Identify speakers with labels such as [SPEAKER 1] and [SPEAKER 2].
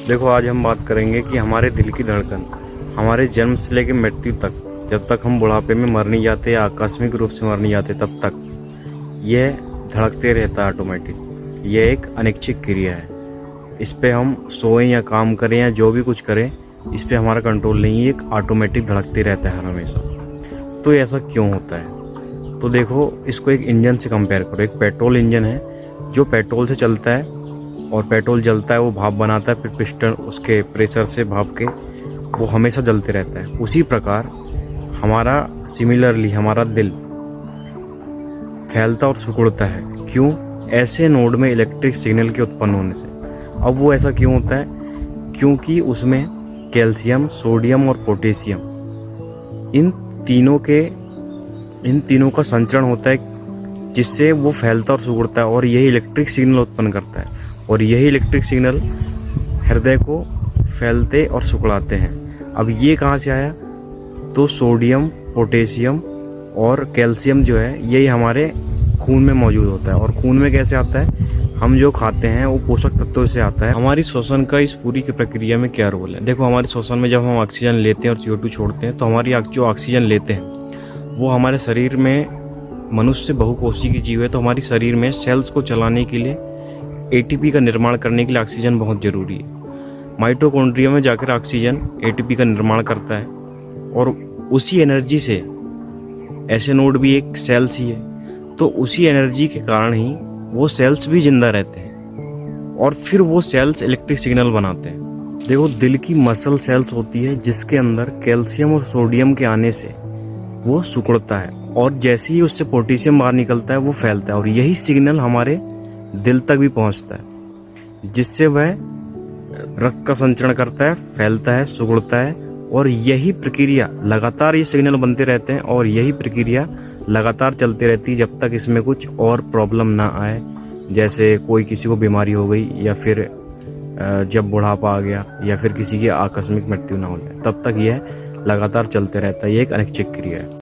[SPEAKER 1] देखो, आज हम बात करेंगे कि हमारे दिल की धड़कन हमारे जन्म से लेकर मृत्यु तक, जब तक हम बुढ़ापे में मर नहीं जाते या आकस्मिक रूप से मर नहीं जाते, तब तक यह धड़कते रहता है ऑटोमेटिक। यह एक अनैच्छिक क्रिया है। इस पे हम सोएं या काम करें या जो भी कुछ करें, इस पे हमारा कंट्रोल नहीं है। एक ऑटोमेटिक धड़कते रहता है हर हमेशा। तो ऐसा क्यों होता है? तो देखो, इसको एक इंजन से कंपेयर करो। एक पेट्रोल इंजन है जो पेट्रोल से चलता है और पेट्रोल जलता है, वो भाप बनाता है, फिर पिस्टन उसके प्रेशर से भाप के वो हमेशा जलते रहता है। उसी प्रकार हमारा सिमिलरली हमारा दिल फैलता और सिकुड़ता है। क्यों? ऐसे नोड में इलेक्ट्रिक सिग्नल के उत्पन्न होने से। अब वो ऐसा क्यों होता है? क्योंकि उसमें कैल्शियम, सोडियम और पोटेशियम, इन तीनों का संचरण होता है, जिससे वो फैलता और सिकुड़ता है और यही इलेक्ट्रिक सिग्नल उत्पन्न करता है। और यही इलेक्ट्रिक सिग्नल हृदय को फैलते और सिकुड़ाते हैं। अब ये कहाँ से आया? तो सोडियम, पोटेशियम और कैल्शियम जो है, यही हमारे खून में मौजूद होता है। और खून में कैसे आता है? हम जो खाते हैं वो पोषक तत्वों से आता है। हमारी श्वसन का इस पूरी की प्रक्रिया में क्या रोल है? देखो, हमारी श्वसन में जब हम ऑक्सीजन लेते हैं और CO2 छोड़ते हैं, तो हमारी जो ऑक्सीजन लेते हैं वो हमारे शरीर में, मनुष्य बहुकोशिकीय जीव है, तो हमारी शरीर में सेल्स को चलाने के लिए, ATP का निर्माण करने के लिए ऑक्सीजन बहुत ज़रूरी है। माइटोकॉन्ड्रिया में जाकर ऑक्सीजन ATP का निर्माण करता है और उसी एनर्जी से, ऐसे नोड भी एक सेल्स ही है, तो उसी एनर्जी के कारण ही वो सेल्स भी जिंदा रहते हैं और फिर वो सेल्स इलेक्ट्रिक सिग्नल बनाते हैं। देखो, दिल की मसल सेल्स होती है जिसके अंदर कैल्शियम और सोडियम के आने से वो सिकुड़ता है और जैसे ही उससे पोटेशियम बाहर निकलता है वो फैलता है और यही सिग्नल हमारे दिल तक भी पहुंचता है, जिससे वह रक्त का संचरण करता है, फैलता है, सिकुड़ता है। और यही प्रक्रिया लगातार, ये सिग्नल बनते रहते हैं और यही प्रक्रिया लगातार चलती रहती है जब तक इसमें कुछ और प्रॉब्लम ना आए, जैसे कोई किसी को बीमारी हो गई या फिर जब बुढ़ापा आ गया या फिर किसी की आकस्मिक मृत्यु ना हो जाए, तब तक यह लगातार चलते रहता है। ये एक अनैच्छिक क्रिया है।